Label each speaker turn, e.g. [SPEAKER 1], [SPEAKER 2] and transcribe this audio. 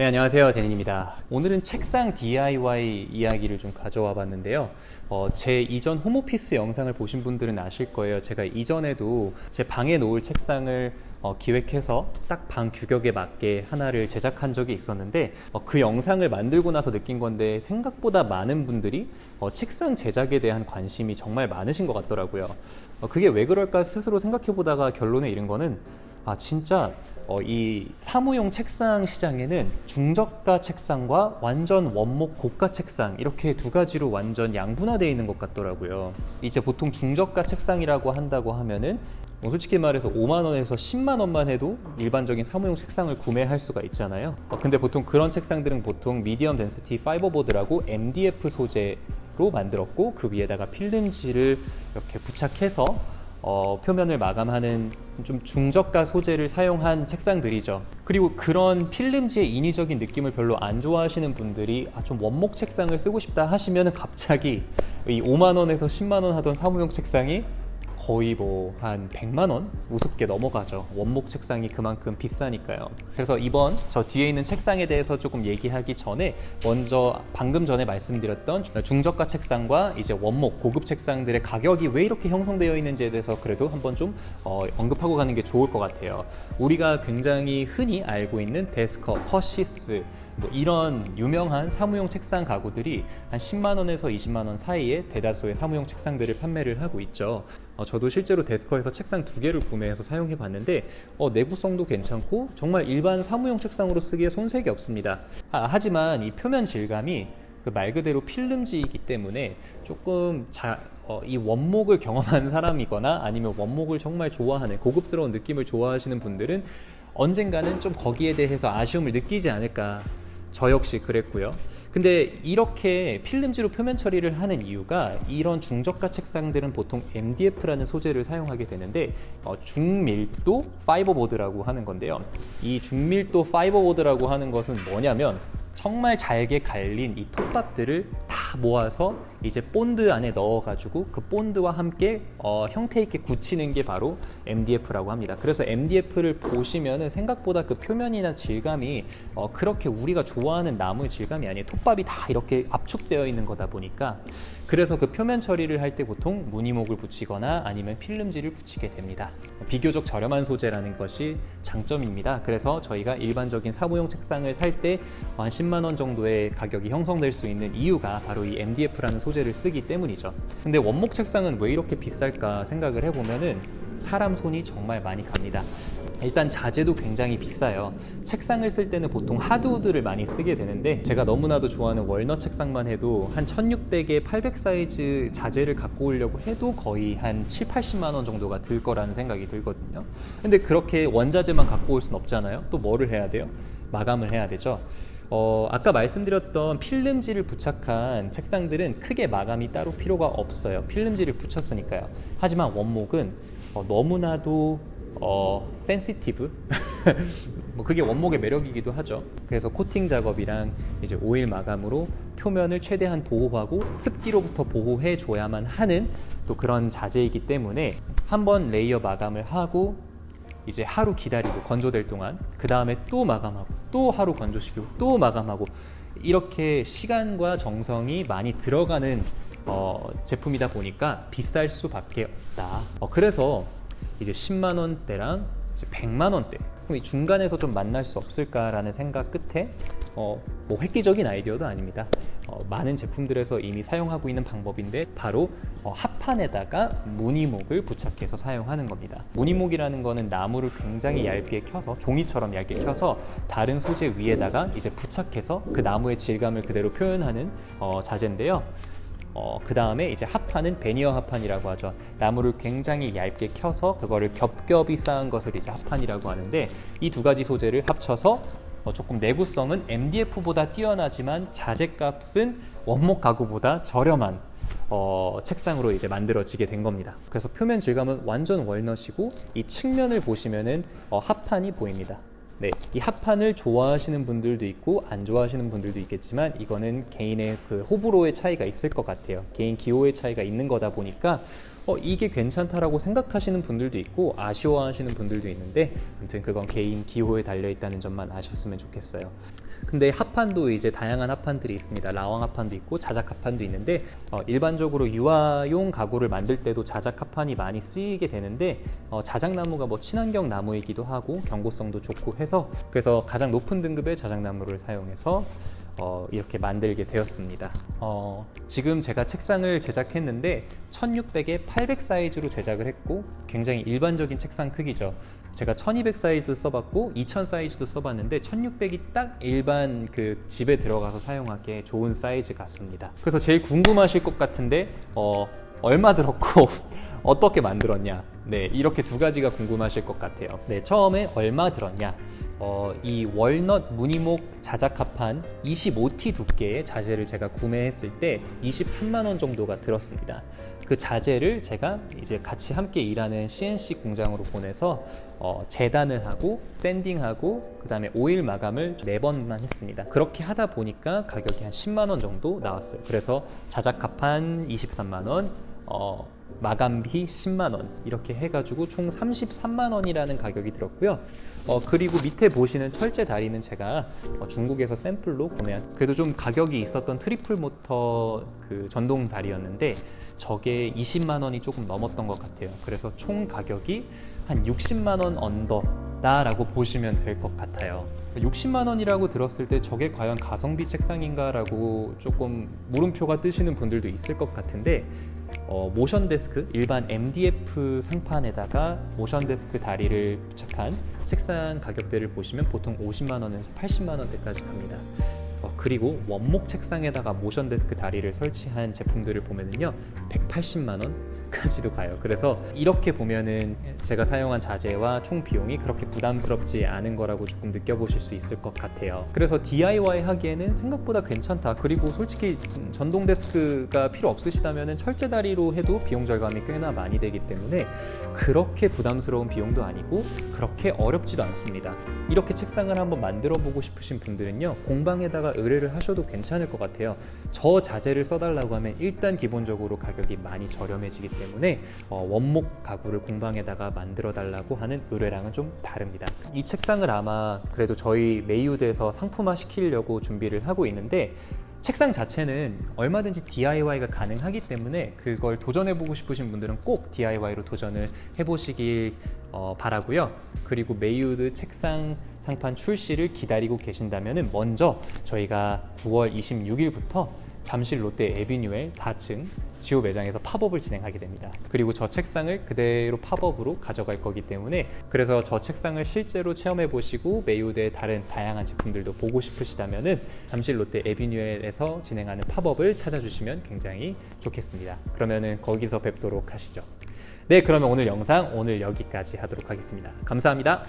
[SPEAKER 1] 네, 안녕하세요. 데닌입니다. 오늘은 책상 DIY 이야기를 좀 가져와 봤는데요. 제 이전 홈오피스 영상을 보신 분들은 아실 거예요. 제가 이전에도 제 방에 놓을 책상을 기획해서 딱 방 규격에 맞게 하나를 제작한 적이 있었는데 그 영상을 만들고 나서 느낀 건데 생각보다 많은 분들이 책상 제작에 대한 관심이 정말 많으신 것 같더라고요. 그게 왜 그럴까 스스로 생각해 보다가 결론에 이른 거는 진짜 이 사무용 책상 시장에는 중저가 책상과 완전 원목 고가 책상 이렇게 두 가지로 완전 양분화되어 있는 것 같더라고요. 이제 보통 중저가 책상이라고 한다고 하면은 솔직히 말해서 5만 원에서 10만 원만 해도 일반적인 사무용 책상을 구매할 수가 있잖아요. 근데 보통 그런 책상들은 보통 미디엄 덴시티 파이버보드라고 MDF 소재로 만들었고 그 위에다가 필름지를 이렇게 부착해서 표면을 마감하는 좀 중저가 소재를 사용한 책상들이죠. 그리고 그런 필름지의 인위적인 느낌을 별로 안 좋아하시는 분들이 좀 원목 책상을 쓰고 싶다 하시면 갑자기 이 5만 원에서 10만 원 하던 사무용 책상이 거의 뭐 한 100만 원 우습게 넘어가죠. 원목 책상이 그만큼 비싸니까요. 그래서 이번 저 뒤에 있는 책상에 대해서 조금 얘기하기 전에 먼저 방금 전에 말씀드렸던 중저가 책상과 이제 원목 고급 책상들의 가격이 왜 이렇게 형성되어 있는지에 대해서 그래도 한번 좀 언급하고 가는 게 좋을 것 같아요. 우리가 굉장히 흔히 알고 있는 데스커, 퍼시스 뭐 이런 유명한 사무용 책상 가구들이 한 10만 원에서 20만 원 사이에 대다수의 사무용 책상들을 판매를 하고 있죠. 저도 실제로 데스커에서 책상 2개를 구매해서 사용해 봤는데 내구성도 괜찮고 정말 일반 사무용 책상으로 쓰기에 손색이 없습니다. 하지만 이 표면 질감이 말 그대로 필름지이기 때문에 조금 이 원목을 경험한 사람이거나 아니면 원목을 정말 좋아하는 고급스러운 느낌을 좋아하시는 분들은 언젠가는 좀 거기에 대해서 아쉬움을 느끼지 않을까. 저 역시 그랬고요. 근데 이렇게 필름지로 표면 처리를 하는 이유가 이런 중저가 책상들은 보통 MDF라는 소재를 사용하게 되는데 중밀도 파이버보드라고 하는 건데요. 이 중밀도 파이버보드라고 하는 것은 뭐냐면 정말 잘게 갈린 이 톱밥들을 다 모아서 이제 본드 안에 넣어가지고 그 본드와 함께 형태 있게 굳히는 게 바로 MDF라고 합니다. 그래서 MDF를 보시면은 생각보다 그 표면이나 질감이 그렇게 우리가 좋아하는 나무의 질감이 아니에요. 톱밥이 다 이렇게 압축되어 있는 거다 보니까 그래서 그 표면 처리를 할 때 보통 무늬목을 붙이거나 아니면 필름지를 붙이게 됩니다. 비교적 저렴한 소재라는 것이 장점입니다. 그래서 저희가 일반적인 사무용 책상을 살 때 한 10만 원 정도의 가격이 형성될 수 있는 이유가 바로 이 MDF라는 소재를 쓰기 때문이죠. 근데 원목 책상은 왜 이렇게 비쌀까 생각을 해보면은 사람 손이 정말 많이 갑니다. 일단 자재도 굉장히 비싸요. 책상을 쓸 때는 보통 하드우드를 많이 쓰게 되는데 제가 너무나도 좋아하는 월넛 책상만 해도 한 1600에 800 사이즈 자재를 갖고 오려고 해도 거의 한 7, 80만 원 정도가 들 거라는 생각이 들거든요. 근데 그렇게 원자재만 갖고 올 순 없잖아요. 또 뭐를 해야 돼요? 마감을 해야 되죠. 아까 말씀드렸던 필름지를 부착한 책상들은 크게 마감이 따로 필요가 없어요. 필름지를 붙였으니까요. 하지만 원목은 너무나도 센시티브 뭐 그게 원목의 매력이기도 하죠. 그래서 코팅 작업이랑 이제 오일 마감으로 표면을 최대한 보호하고 습기로부터 보호해 줘야만 하는 또 그런 자재이기 때문에 한번 레이어 마감을 하고 이제 하루 기다리고 건조될 동안 그 다음에 또 마감하고 또 하루 건조시키고 또 마감하고 이렇게 시간과 정성이 많이 들어가는 제품이다 보니까 비쌀 수밖에 없다. 그래서 이제 10만 원대랑 이제 100만 원대 그럼 이 중간에서 좀 만날 수 없을까라는 생각 끝에 뭐 획기적인 아이디어도 아닙니다. 많은 제품들에서 이미 사용하고 있는 방법인데 바로 합판에다가 무늬목을 부착해서 사용하는 겁니다. 무늬목이라는 거는 나무를 굉장히 얇게 켜서 종이처럼 얇게 켜서 다른 소재 위에다가 이제 부착해서 그 나무의 질감을 그대로 표현하는 자재인데요. 그 다음에 이제 합판은 베니어 합판이라고 하죠. 나무를 굉장히 얇게 켜서 그거를 겹겹이 쌓은 것을 이제 합판이라고 하는데 이 두 가지 소재를 합쳐서 조금 내구성은 MDF보다 뛰어나지만 자재값은 원목 가구보다 저렴한 책상으로 이제 만들어지게 된 겁니다. 그래서 표면 질감은 완전 월넛이고 이 측면을 보시면은 합판이 보입니다. 네, 이 합판을 좋아하시는 분들도 있고 안 좋아하시는 분들도 있겠지만 이거는 개인의 그 호불호의 차이가 있을 것 같아요. 개인 기호의 차이가 있는 거다 보니까 이게 괜찮다라고 생각하시는 분들도 있고 아쉬워하시는 분들도 있는데 아무튼 그건 개인 기호에 달려 있다는 점만 아셨으면 좋겠어요. 근데 합판도 이제 다양한 합판들이 있습니다. 라왕 합판도 있고 자작 합판도 있는데 일반적으로 유화용 가구를 만들 때도 자작 합판이 많이 쓰이게 되는데 자작나무가 뭐 친환경 나무이기도 하고 경고성도 좋고 해서 그래서 가장 높은 등급의 자작나무를 사용해서 이렇게 만들게 되었습니다. 지금 제가 책상을 제작했는데 1600에 800 사이즈로 제작을 했고 굉장히 일반적인 책상 크기죠. 제가 1200 사이즈도 써봤고 2000 사이즈도 써봤는데 1600이 딱 일반 그 집에 들어가서 사용하기에 좋은 사이즈 같습니다. 그래서 제일 궁금하실 것 같은데 얼마 들었고 어떻게 만들었냐, 네, 이렇게 두 가지가 궁금하실 것 같아요. 네, 처음에 얼마 들었냐, 이 월넛 무늬목 자작합판 25T 두께의 자재를 제가 구매했을 때 23만 원 정도가 들었습니다. 그 자재를 제가 이제 같이 함께 일하는 CNC 공장으로 보내서 재단을 하고 샌딩하고 그 다음에 오일 마감을 4번만 했습니다. 그렇게 하다 보니까 가격이 한 10만 원 정도 나왔어요. 그래서 자작합판 23만 원, 마감비 10만 원 이렇게 해가지고 총 33만 원이라는 가격이 들었고요. 그리고 밑에 보시는 철제 다리는 제가 중국에서 샘플로 구매한, 그래도 좀 가격이 있었던 트리플 모터 그 전동 다리였는데 저게 20만 원이 조금 넘었던 것 같아요. 그래서 총 가격이 한 60만 원 언더다라고 보시면 될 것 같아요. 60만 원이라고 들었을 때 저게 과연 가성비 책상인가 라고 조금 물음표가 뜨시는 분들도 있을 것 같은데 모션 데스크, 일반 MDF 상판에다가 모션 데스크 다리를 부착한 책상 가격대를 보시면 보통 50만 원에서 80만 원대까지 갑니다. 그리고 원목 책상에다가 모션 데스크 다리를 설치한 제품들을 보면은요 180만 원까지도 가요. 그래서 이렇게 보면은 제가 사용한 자재와 총 비용이 그렇게 부담스럽지 않은 거라고 조금 느껴보실 수 있을 것 같아요. 그래서 DIY 하기에는 생각보다 괜찮다. 그리고 솔직히 전동 데스크가 필요 없으시다면은 철제 다리로 해도 비용 절감이 꽤나 많이 되기 때문에 그렇게 부담스러운 비용도 아니고 그렇게 어렵지도 않습니다. 이렇게 책상을 한번 만들어 보고 싶으신 분들은요 공방에다가 의뢰를 하셔도 괜찮을 것 같아요. 저 자재를 써달라고 하면 일단 기본적으로 가격이 많이 저렴해지기 때문에 원목 가구를 공방에다가 만들어 달라고 하는 의뢰랑은 좀 다릅니다. 이 책상을 아마 그래도 저희 메이우드에서 상품화 시키려고 준비를 하고 있는데 책상 자체는 얼마든지 DIY가 가능하기 때문에 그걸 도전해보고 싶으신 분들은 꼭 DIY로 도전을 해보시길 바라고요. 그리고 메이우드 책상 상판 출시를 기다리고 계신다면 먼저 저희가 9월 26일부터 잠실 롯데 에비뉴엘 4층 지오 매장에서 팝업을 진행하게 됩니다. 그리고 저 책상을 그대로 팝업으로 가져갈 거기 때문에 그래서 저 책상을 실제로 체험해 보시고 메이우드의 다른 다양한 제품들도 보고 싶으시다면은 잠실 롯데 에비뉴엘에서 진행하는 팝업을 찾아주시면 굉장히 좋겠습니다. 그러면은 거기서 뵙도록 하시죠. 네, 그러면 오늘 영상 여기까지 하도록 하겠습니다. 감사합니다.